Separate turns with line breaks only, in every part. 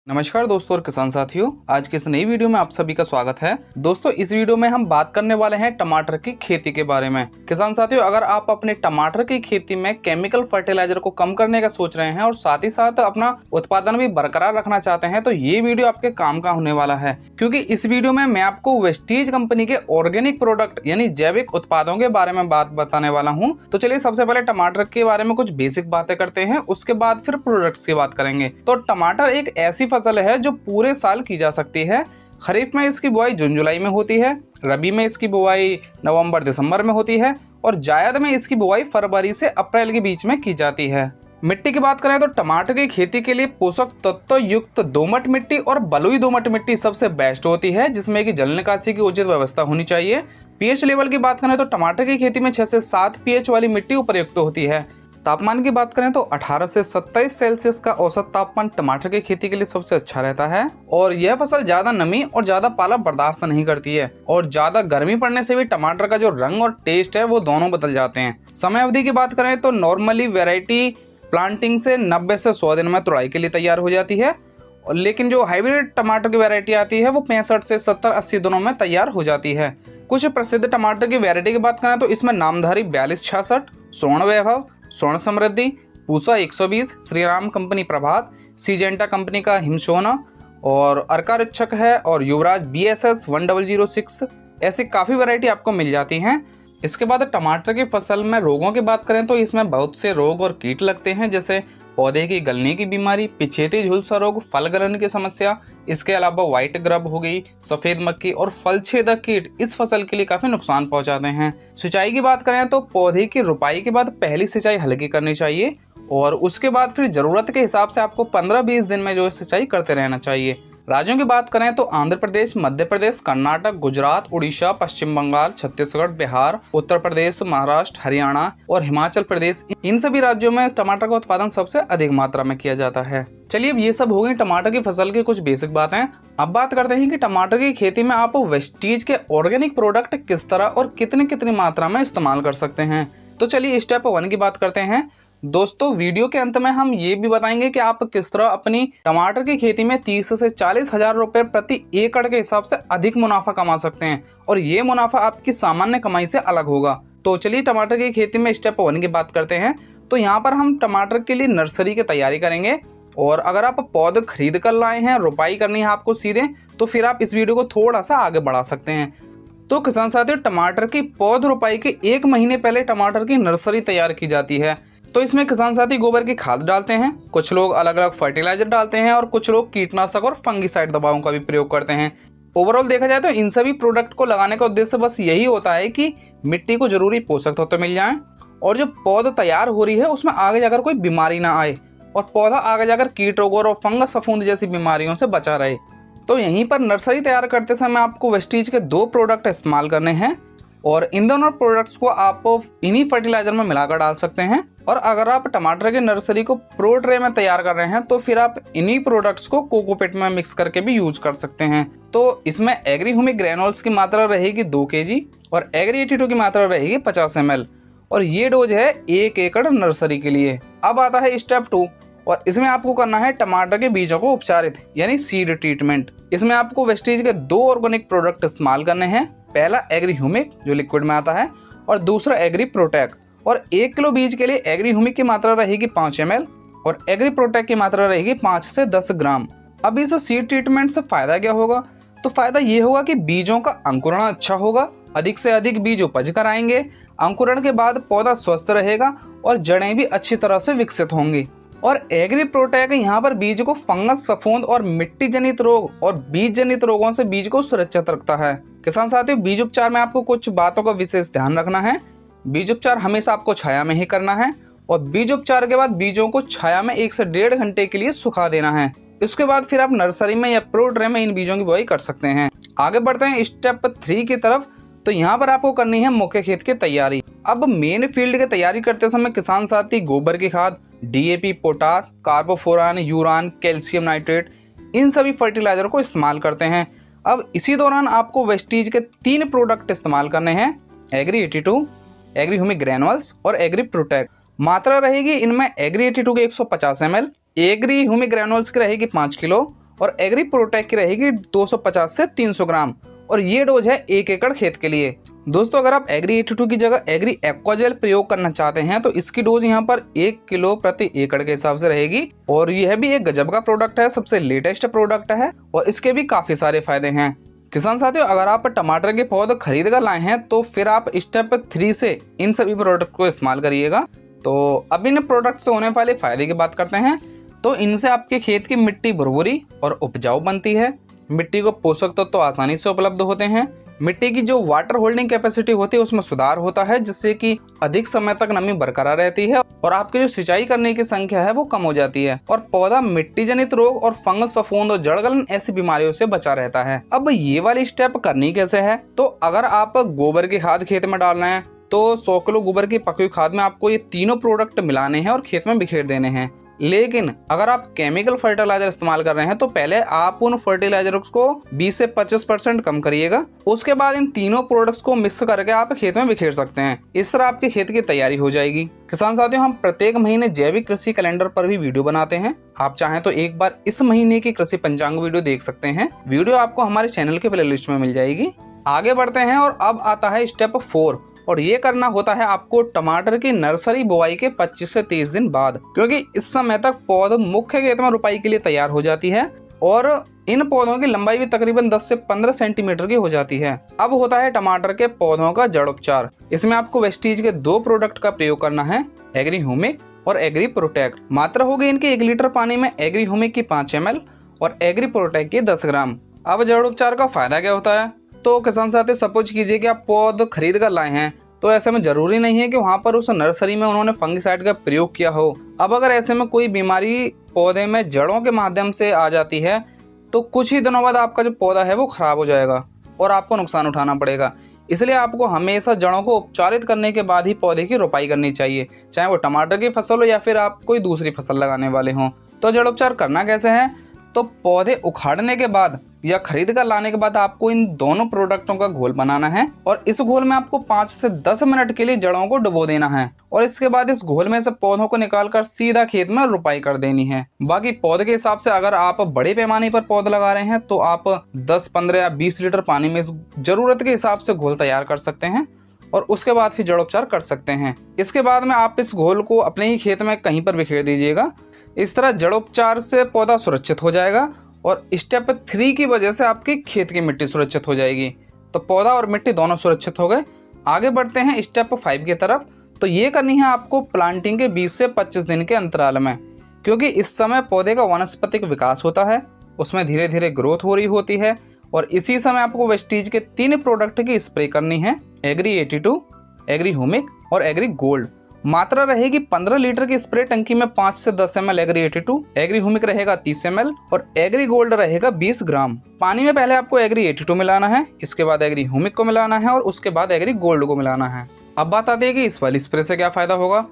नमस्कार दोस्तों और किसान साथियों, आज की इस नई वीडियो में आप सभी का स्वागत है। दोस्तों इस वीडियो में हम बात करने वाले हैं टमाटर की खेती के बारे में। किसान साथियों, अगर आप अपने टमाटर की खेती में केमिकल फर्टिलाइजर को कम करने का सोच रहे हैं और साथ ही साथ अपना उत्पादन भी बरकरार रखना चाहते हैं तो ये वीडियो आपके काम का होने वाला है, क्योंकि इस वीडियो में मैं आपको वेस्टीज कंपनी के ऑर्गेनिक प्रोडक्ट यानी जैविक उत्पादों के बारे में बात बताने वाला हूँ। तो चलिए सबसे पहले टमाटर के बारे में कुछ बेसिक बातें करते हैं, उसके बाद फिर प्रोडक्ट्स की बात करेंगे। तो टमाटर एक ऐसी फसल है जो पूरे साल की जा सकती है। खरीफ में इसकी बुआई जून जुलाई में होती है, रबी में इसकी बुआई नवंबर दिसंबर में होती है और जायद में इसकी बुआई फरवरी से अप्रैल के बीच में की जाती है। मिट्टी की बात करें तो टमाटर की खेती के लिए पोषक तत्व युक्त दोमट मिट्टी और बलुई दोमट मिट्टी सबसे बेस्ट होती है, जिसमें कि जल निकासी की उचित व्यवस्था होनी चाहिए। पीएच लेवल की बात करें तो टमाटर की खेती में 6 से 7 पीएच वाली मिट्टी उपयुक्त होती है। तापमान की बात करें तो 18 से 27 सेल्सियस का औसत तापमान टमाटर की खेती के लिए सबसे अच्छा रहता है और यह फसल ज्यादा नमी और ज्यादा पाला बर्दाश्त नहीं करती है और ज्यादा गर्मी पड़ने से भी टमाटर का जो रंग और टेस्ट है वो दोनों बदल जाते हैं। समय अवधि की बात करें तो नॉर्मली वैरायटी प्लांटिंग से 90 से 100 दिन में तुड़ाई के लिए तैयार हो जाती है, लेकिन जो हाइब्रिड टमाटर की वैरायटी आती है वो 65 से 70-80 दिनों में तैयार हो जाती है। कुछ प्रसिद्ध टमाटर की वैरायटी की बात करें तो इसमें नामधारी 4266, स्वर्ण वैभव, स्वर्ण समृद्धि, पूसा 120, श्रीराम कंपनी प्रभात, सीजेंटा कंपनी का हिमसोना और अर्का रिच्छक है और युवराज BSS 1006, ऐसी काफ़ी वैरायटी आपको मिल जाती हैं। इसके बाद टमाटर की फसल में रोगों की बात करें तो इसमें बहुत से रोग और कीट लगते हैं, जैसे पौधे की गलने की बीमारी, पिछेती झुलसा रोग, फल गलन की समस्या। इसके अलावा व्हाइट ग्रब हो गई, सफेद मक्खी और फल छेदक कीट इस फसल के लिए काफी नुकसान पहुंचाते हैं। सिंचाई की बात करें तो पौधे की रुपाई के बाद पहली सिंचाई हल्की करनी चाहिए और उसके बाद फिर जरूरत के हिसाब से आपको 15-20 दिन में जो सिंचाई करते रहना चाहिए। राज्यों की बात करें तो आंध्र प्रदेश, मध्य प्रदेश, कर्नाटक, गुजरात, उड़ीसा, पश्चिम बंगाल, छत्तीसगढ़, बिहार, उत्तर प्रदेश, महाराष्ट्र, हरियाणा और हिमाचल प्रदेश, इन सभी राज्यों में टमाटर का उत्पादन सबसे अधिक मात्रा में किया जाता है। चलिए अब ये सब हो गई टमाटर की फसल की कुछ बेसिक बातें। अब बात करते हैं कि टमाटर की खेती में आप वेस्टीज के ऑर्गेनिक प्रोडक्ट किस तरह और कितनी मात्रा में इस्तेमाल कर सकते हैं। तो चलिए स्टेप 1 की बात करते हैं। दोस्तों वीडियो के अंत में हम ये भी बताएंगे कि आप किस तरह अपनी टमाटर की खेती में 30 से 40 हजार रुपए प्रति एकड़ के हिसाब से अधिक मुनाफा कमा सकते हैं और ये मुनाफा आपकी सामान्य कमाई से अलग होगा। तो चलिए टमाटर की खेती में स्टेप 1 की बात करते हैं। तो यहाँ पर हम टमाटर के लिए नर्सरी की तैयारी करेंगे और अगर आप पौधे खरीद कर लाए हैं, रुपाई करनी है आपको सीधे, तो फिर आप इस वीडियो को थोड़ा सा आगे बढ़ा सकते हैं। तो किसान साथियों, टमाटर की पौध रुपाई के 1 महीने पहले टमाटर की नर्सरी तैयार की जाती है। तो इसमें किसान साथी गोबर की खाद डालते हैं, कुछ लोग अलग अलग फर्टिलाइजर डालते हैं और कुछ लोग कीटनाशक और फंगीसाइड दवाओं का भी प्रयोग करते हैं। ओवरऑल देखा जाए तो इन सभी प्रोडक्ट को लगाने का उद्देश्य बस यही होता है कि मिट्टी को जरूरी पोषक तत्व मिल जाएं और जो पौधा तैयार हो रही है उसमें आगे जाकर कोई बीमारी ना आए और पौधा आगे जाकर कीट रोगों और फंगस फफूंद जैसी बीमारियों से बचा रहे। तो यहीं पर नर्सरी तैयार करते समय आपको वेस्टीज के 2 प्रोडक्ट इस्तेमाल करने हैं और इन दोनों प्रोडक्ट्स को आप इन्हीं फर्टिलाइजर में मिलाकर डाल सकते हैं। और अगर आप टमाटर की नर्सरी को प्रो ट्रे में तैयार कर रहे हैं तो फिर आप इन्हीं प्रोडक्ट्स को कोकोपीट में मिक्स करके भी यूज कर सकते हैं। तो इसमें एग्री ह्यूमिक ग्रेनुल्स की मात्रा रहेगी 2 kg और एग्री 82 की मात्रा रहेगी 50 ml और ये डोज है 1 एकड़ नर्सरी के लिए। अब आता है स्टेप 2 और इसमें आपको करना है टमाटर के बीजों को उपचारित यानी सीड ट्रीटमेंट। इसमें आपको वेस्टीज के 2 ऑर्गेनिक प्रोडक्ट इस्तेमाल करने हैं। पहला एग्री ह्यूमिक जो लिक्विड में आता है और दूसरा एग्री प्रोटेक। और 1 किलो बीज के लिए एग्री ह्यूमिक की मात्रा रहेगी 5 ml और एग्री प्रोटेक की मात्रा रहेगी 5 से 10 ग्राम। अब इस सीड ट्रीटमेंट से फायदा क्या होगा? तो फायदा ये होगा कि बीजों का अंकुरण अच्छा होगा, अधिक से अधिक बीज उपज कर आएंगे, अंकुरण के बाद पौधा स्वस्थ रहेगा और जड़ें भी अच्छी तरह से विकसित होंगी। और एग्री प्रोटेक यहाँ पर बीज को फंगस, फफूंद और मिट्टी जनित रोग और बीज जनित रोगों से बीज को सुरक्षित रखता है। किसान साथियों, बीज उपचार में आपको कुछ बातों का विशेष ध्यान रखना है। बीज उपचार हमेशा आपको छाया में ही करना है और बीज उपचार के बाद बीजों को छाया में 1 से 1.5 घंटे के लिए सुखा देना है। इसके बाद फिर आप नर्सरी में या प्रो ट्रे में इन बीजों की बुआई कर सकते हैं। आगे बढ़ते हैं स्टेप 3 की तरफ। तो यहाँ पर आपको करनी है मुख्य खेत की तैयारी। अब मेन फील्ड की तैयारी करते समय किसान साथी गोबर की खाद, DAP, पोटास, कार्बोफोरान, यूरान, कैल्शियम नाइट्रेट, इन सभी फर्टिलाइजर को इस्तेमाल करते हैं। अब इसी दौरान आपको वेस्टीज के 3 प्रोडक्ट इस्तेमाल करने हैं, एग्री 82, एग्री ह्यूमिक ग्रेनुल्स और एग्री प्रोटेक्ट। मात्रा रहेगी इनमें एग्री 82 के 150 ml, एग्री ह्यूमिक ग्रेनुल्स की रहेगी 5 किलो और एग्री प्रोटेक की रहेगी 250 से 300 ग्राम और ये डोज है 1 एकड़ खेत के लिए। दोस्तों अगर आप एग्री 82 की जगह एग्री एक्वाजेल प्रयोग करना चाहते हैं तो इसकी डोज यहाँ पर 1 किलो प्रति एकड़ के हिसाब से रहेगी और यह भी एक गजब का प्रोडक्ट है, सबसे लेटेस्ट प्रोडक्ट है और इसके भी काफी सारे फायदे हैं। किसान साथियों अगर आप टमाटर के पौधे खरीद कर लाए हैं तो फिर आप स्टेप 3 से इन सभी प्रोडक्ट को इस्तेमाल करिएगा। तो अब इन प्रोडक्ट से होने वाले फायदे की बात करते हैं। तो इनसे आपके खेत की मिट्टी भुरभुरी और उपजाऊ बनती है, मिट्टी को पोषक तत्व तो आसानी से उपलब्ध होते हैं, मिट्टी की जो वाटर होल्डिंग कैपेसिटी होती है उसमें सुधार होता है जिससे कि अधिक समय तक नमी बरकरार रहती है और आपकी जो सिंचाई करने की संख्या है वो कम हो जाती है और पौधा मिट्टी जनित रोग और फंगस, फफूंद और जड़गलन ऐसी बीमारियों से बचा रहता है। अब ये वाली स्टेप करनी कैसे है, तो अगर आप गोबर की खाद खेत में डाल रहे हैं तो 100 किलो गोबर की पकी हुई खाद में आपको ये तीनों प्रोडक्ट मिलाने हैं और खेत में बिखेर देने हैं। लेकिन अगर आप केमिकल फर्टिलाइजर इस्तेमाल कर रहे हैं तो पहले आप उन फर्टिलाइजर्स को 20 से 25% कम करिएगा, उसके बाद इन तीनों प्रोडक्ट्स को मिक्स करके आप खेत में बिखेर सकते हैं। इस तरह आपके खेत की तैयारी हो जाएगी। किसान साथियों हम प्रत्येक महीने जैविक कृषि कैलेंडर पर भी वीडियो बनाते हैं, आप चाहें तो एक बार इस महीने की कृषि पंचांग वीडियो देख सकते हैं। वीडियो आपको हमारे चैनल के प्लेलिस्ट में मिल जाएगी। आगे बढ़ते हैं और अब आता है स्टेप 4 और ये करना होता है आपको टमाटर की नर्सरी बुआई के 25 से 30 दिन बाद, क्योंकि इस समय तक पौधा मुख्य खेत में रुपाई के लिए तैयार हो जाती है और इन पौधों की लंबाई भी तकरीबन 10 से 15 सेंटीमीटर की हो जाती है। अब होता है टमाटर के पौधों का जड़ उपचार। इसमें आपको वेस्टीज के 2 प्रोडक्ट का प्रयोग करना है, एग्री ह्यूमिक और एग्री प्रोटेक। मात्रा होगी इनकी 1 लीटर पानी में एग्री ह्यूमिक की 5 ml और एग्री प्रोटेक की 10 ग्राम। अब जड़ उपचार का फायदा क्या होता है, तो किसान साथियों सपोज कीजिए कि आप पौध खरीद कर लाए हैं तो ऐसे में जरूरी नहीं है कि वहां पर उस नर्सरी में उन्होंने फंगिसाइड का प्रयोग किया हो। अब अगर ऐसे में कोई बीमारी पौधे में जड़ों के माध्यम से आ जाती है तो कुछ ही दिनों बाद आपका जो पौधा है वो खराब हो जाएगा और आपको नुकसान उठाना पड़ेगा। इसलिए आपको हमेशा जड़ों को उपचारित करने के बाद ही पौधे की रोपाई करनी चाहिए, चाहे वो टमाटर की फसल हो या फिर आप कोई दूसरी फसल लगाने वाले हों। तो जड़ उपचार करना कैसे है, तो पौधे उखाड़ने के बाद या खरीद कर लाने के बाद आपको इन दोनों प्रोडक्टों का घोल बनाना है और इस घोल में आपको 5 से 10 मिनट के लिए जड़ों को डुबो देना है और इसके बाद इस घोल में से पौधों को निकालकर सीधा खेत में रुपाई कर देनी है। बाकी पौधे के हिसाब से अगर आप बड़े पैमाने पर पौधे लगा रहे हैं तो आप 10, 15 या 20 लीटर पानी में जरूरत के हिसाब से घोल तैयार कर सकते हैं और उसके बाद फिर जड़ उपचार कर सकते हैं। इसके बाद में आप इस घोल को अपने ही खेत में कहीं पर बिखेर दीजिएगा। इस तरह जड़ उपचार से पौधा सुरक्षित हो जाएगा और स्टेप 3 की वजह से आपकी खेत की मिट्टी सुरक्षित हो जाएगी। तो पौधा और मिट्टी दोनों सुरक्षित हो गए। आगे बढ़ते हैं स्टेप 5 की तरफ। तो ये करनी है आपको प्लांटिंग के 20 से 25 दिन के अंतराल में, क्योंकि इस समय पौधे का वानस्पतिक विकास होता है, उसमें धीरे धीरे ग्रोथ हो रही होती है और इसी समय आपको वेस्टीज के 3 प्रोडक्ट की स्प्रे करनी है, एग्री 82, एग्री ह्यूमिक और एग्री गोल्ड। मात्रा रहेगी 15 लीटर की स्प्रे टंकी में 5 से 10 ml एग्री 82, एग्री ह्यूमिक रहेगा 30 ml और एग्री गोल्ड रहेगा 20 ग्राम। पानी में पहले आपको एग्री 82 मिलाना है, इसके बाद एग्री ह्यूमिक को मिलाना है और उसके बाद एग्री गोल्ड को मिलाना है। अब बात आती है कि इस वाली स्प्रे से क्या फायदा होगा।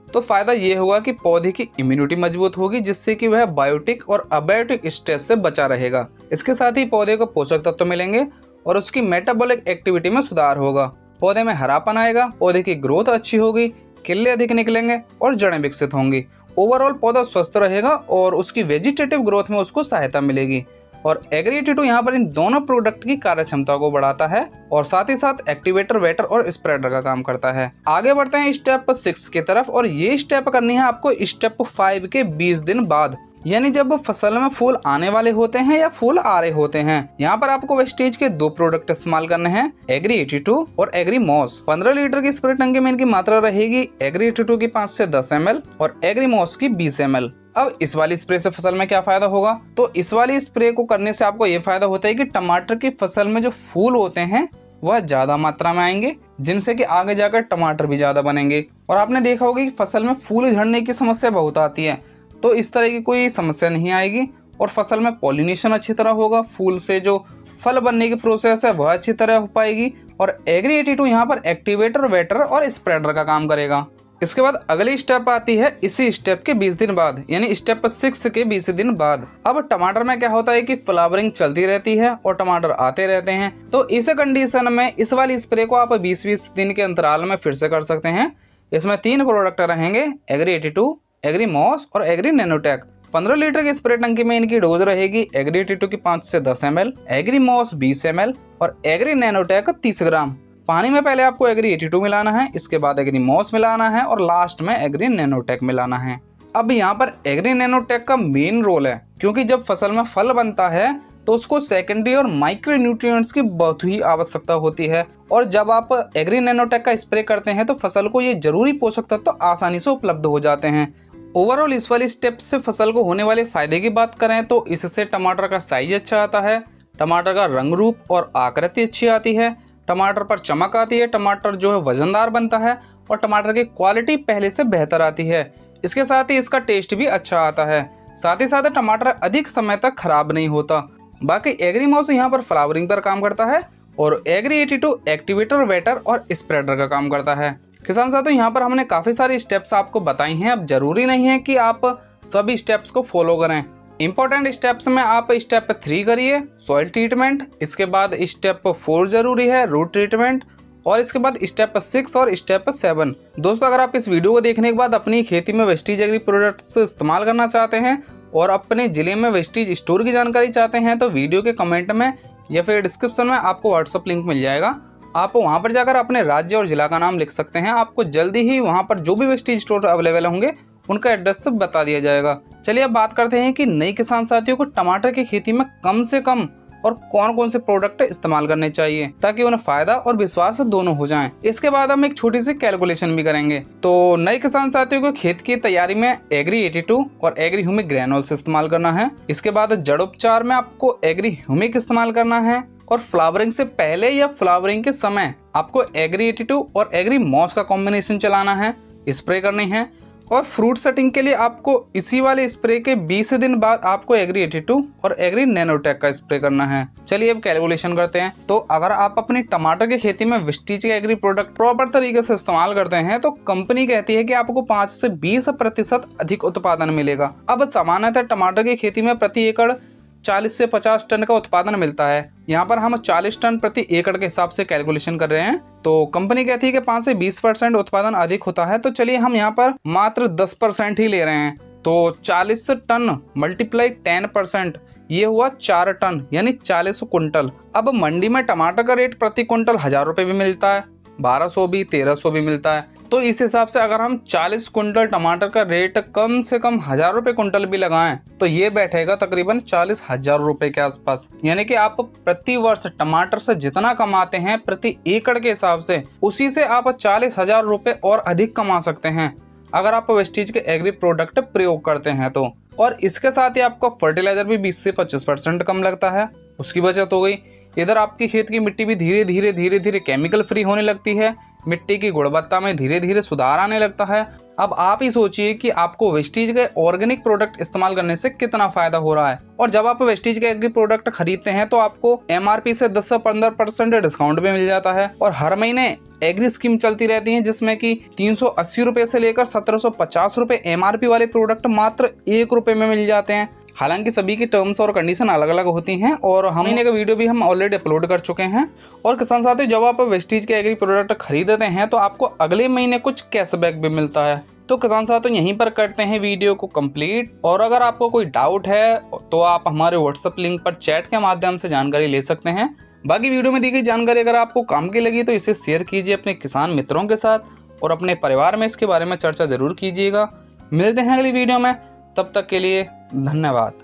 तो फायदा ये होगा कि पौधे की इम्यूनिटी मजबूत होगी जिससे कि वह बायोटिक और अबायोटिक स्ट्रेस से बचा रहेगा। इसके साथ ही पौधे को पोषक तत्व मिलेंगे और उसकी मेटाबॉलिक एक्टिविटी में सुधार होगा, पौधे में हरापन आएगा, पौधे की ग्रोथ अच्छी होगी, किले अधिक निकलेंगे और जड़ें विकसित होंगी। ओवरऑल पौधा स्वस्थ रहेगा और उसकी वेजिटेटिव ग्रोथ में उसको सहायता मिलेगी। और एग्री 82 यहाँ पर इन दोनों प्रोडक्ट की कार्य क्षमता को बढ़ाता है और साथ ही साथ एक्टिवेटर, वेटर और स्प्रेडर का काम करता है। आगे बढ़ते हैं स्टेप 6 की तरफ और ये स्टेप करनी है आपको स्टेप 5 के 20 दिन बाद, यानी जब फसल में फूल आने वाले होते हैं या फूल आ रहे होते हैं। यहाँ पर आपको वेस्टीज के 2 प्रोडक्ट इस्तेमाल करने हैं, एग्री 82 और एग्री मॉस। 15 लीटर की स्प्रे टंकी में इनकी मात्रा रहेगी एग्री 82 की 5 से 10 ml और एग्री मॉस की 20 ml। अब इस वाली स्प्रे से फसल में क्या फायदा होगा, तो इस वाली स्प्रे को करने से आपको ये फायदा होता है कि टमाटर की फसल में जो फूल होते हैं वह ज्यादा मात्रा में आएंगे, जिनसे कि आगे जाकर टमाटर भी ज्यादा बनेंगे। और आपने देखा होगा कि फसल में फूल झड़ने की समस्या बहुत आती है, तो इस तरह की कोई समस्या नहीं आएगी और फसल में पॉलिनेशन अच्छी तरह होगा, फूल से जो फल बनने की प्रोसेस है वह अच्छी तरह हो पाएगी। और एग्री 82 यहाँ पर एक्टिवेटर, वेटर और स्प्रेडर का काम करेगा। इसके बाद अगली स्टेप आती है इसी स्टेप के 20 दिन बाद, यानी स्टेप 6 के 20 दिन बाद। अब टमाटर में क्या होता है कि फ्लावरिंग चलती रहती है और टमाटर आते रहते हैं, तो इस कंडीशन में इस वाली स्प्रे को आप 20-20 दिन के अंतराल में फिर से कर सकते हैं। इसमें 3 प्रोडक्ट रहेंगे, एग्री 82, एग्री मॉस और एग्री नैनोटेक। 15 लीटर की स्प्रे टंकी में इनकी डोज रहेगी एग्री 82 की 5 से 10 ml, एग्री मॉस 20 ml और एग्री नैनोटेक 30 ग्राम। पानी में पहले आपको एग्री 82 मिलाना है, इसके बाद एग्री मॉस मिलाना है और लास्ट में एग्री नैनोटेक मिलाना है। अब यहाँ पर एग्री नैनोटेक का मेन रोल है, क्योंकि जब फसल में फल बनता है तो उसको सेकेंडरी और माइक्रो न्यूट्रिएंट्स की बहुत ही आवश्यकता होती है, और जब आप एग्री नैनोटेक का स्प्रे करते हैं तो फसल को ये जरूरी पोषक तत्व तो आसानी से उपलब्ध हो जाते हैं। ओवरऑल इस वाली स्टेप से फसल को होने वाले फायदे की बात करें तो इससे टमाटर का साइज अच्छा आता है, टमाटर का रंग रूप और आकृति अच्छी आती है, टमाटर पर चमक आती है, टमाटर जो है वजनदार बनता है और टमाटर की क्वालिटी पहले से बेहतर आती है। इसके साथ ही इसका टेस्ट भी अच्छा आता है, साथ ही साथ टमाटर अधिक समय तक खराब नहीं होता। बाकी एग्री मॉस यहाँ पर फ्लावरिंग पर काम करता है और एग्री 82 एक्टिवेटर, वेटर और स्प्रेडर का काम करता है। किसान साथियों, यहाँ पर हमने काफ़ी सारी स्टेप्स आपको बताई हैं। अब जरूरी नहीं है कि आप सभी स्टेप्स को फॉलो करें। इंपॉर्टेंट स्टेप्स में आप स्टेप 3 करिए सॉइल ट्रीटमेंट, इसके बाद स्टेप 4 जरूरी है रूट ट्रीटमेंट और इसके बाद स्टेप 6 और स्टेप 7। दोस्तों, अगर आप इस वीडियो को देखने के बाद अपनी खेती में वेस्टीज एग्री प्रोडक्ट्स इस्तेमाल करना चाहते हैं और अपने जिले में वेस्टीज स्टोर की जानकारी चाहते हैं तो वीडियो के कमेंट में या फिर डिस्क्रिप्शन में आपको व्हाट्सअप लिंक मिल जाएगा। आप वहां पर जाकर अपने राज्य और जिला का नाम लिख सकते हैं। आपको जल्दी ही वहां पर जो भी वेस्टीज स्टोर अवेलेबल होंगे उनका एड्रेस सब बता दिया जाएगा। चलिए अब बात करते हैं कि नए किसान साथियों को टमाटर की खेती में कम से कम और कौन कौन से प्रोडक्ट इस्तेमाल करने चाहिए ताकि उन्हें फायदा और विश्वास दोनों हो जाएं। इसके बाद हम एक छोटी सी कैलकुलेशन भी करेंगे। तो नए किसान साथियों को खेत की तैयारी में एग्री 82 और एग्री ह्यूमिक ग्रैनुल्स इस्तेमाल करना है। इसके बाद जड़ उपचार में आपको एग्री ह्यूमिक इस्तेमाल करना है और फ्लावरिंग से पहले या फ्लावरिंग के समय आपको एग्री 82 और एग्री मॉस का कॉम्बिनेशन चलाना है, स्प्रे करनी है। और फ्रूट सेटिंग के लिए आपको इसी वाले स्प्रे के 20 दिन बाद आपको एग्री 82 और एग्री नैनोटेक का स्प्रे करना है। चलिए अब कैलकुलेशन करते हैं। तो अगर आप अपनी टमाटर की खेती में वेस्टीज के एग्री प्रोडक्ट प्रॉपर तरीके से इस्तेमाल करते हैं तो कंपनी कहती है कि आपको 5 से 20% अधिक उत्पादन मिलेगा। अब सामान्यतः टमाटर की खेती में प्रति एकड़ 40 से 50 टन का उत्पादन मिलता है। यहाँ पर हम 40 टन प्रति एकड़ के हिसाब से कैलकुलेशन कर रहे हैं। तो कंपनी कहती है कि 5 से 20% उत्पादन अधिक होता है, तो चलिए हम यहाँ पर मात्र 10% ही ले रहे हैं। तो 40 टन मल्टीप्लाई 10%, ये हुआ 4 टन यानी 40 कुंटल। अब मंडी में टमाटर का रेट प्रति कुंटल 1000 रुपये भी मिलता है, 1200 भी, 1300 भी मिलता है। तो इस हिसाब से अगर हम 40 कुंटल टमाटर का रेट कम से कम 1000 रुपये कुंटल भी लगाएं तो ये बैठेगा तकरीबन 40,000 रुपये के आसपास। यानी कि आप प्रति वर्ष टमाटर से जितना कमाते हैं प्रति एकड़ के हिसाब से, उसी से आप 40,000 रुपये और अधिक कमा सकते हैं अगर आप वेस्टीज के एग्री प्रोडक्ट प्रयोग करते हैं तो। और इसके साथ ही आपका फर्टिलाइजर भी 20 से 25% कम लगता है, उसकी बचत हो गई। इधर आपकी खेत की मिट्टी भी धीरे धीरे केमिकल फ्री होने लगती है, मिट्टी की गुणवत्ता में धीरे धीरे सुधार आने लगता है। अब आप ही सोचिए कि आपको वेस्टीज के ऑर्गेनिक प्रोडक्ट इस्तेमाल करने से कितना फायदा हो रहा है। और जब आप वेस्टीज के एग्री प्रोडक्ट खरीदते हैं तो आपको MRP से 10 से 15% डिस्काउंट भी मिल जाता है। और हर महीने एग्री स्कीम चलती रहती है जिसमें कि 380 रुपये से लेकर 1750 रुपये MRP वाले प्रोडक्ट मात्र 1 रुपये में मिल जाते हैं। हालांकि सभी की टर्म्स और कंडीशन अलग अलग होती हैं और महीने का वीडियो भी हम ऑलरेडी अपलोड कर चुके हैं। और किसान साथियों, जब आप वेस्टीज के एग्री प्रोडक्ट खरीदते हैं तो आपको अगले महीने कुछ कैशबैक भी मिलता है। तो किसान साथियों, यहीं पर करते हैं वीडियो को कंप्लीट। और अगर आपको कोई डाउट है तो आप हमारे व्हाट्सएप लिंक पर चैट के माध्यम से जानकारी ले सकते हैं। बाकी वीडियो में दी गई जानकारी अगर आपको काम की लगी तो इसे शेयर कीजिए अपने किसान मित्रों के साथ और अपने परिवार में इसके बारे में चर्चा जरूर कीजिएगा। मिलते हैं अगली वीडियो में, तब तक के लिए धन्यवाद।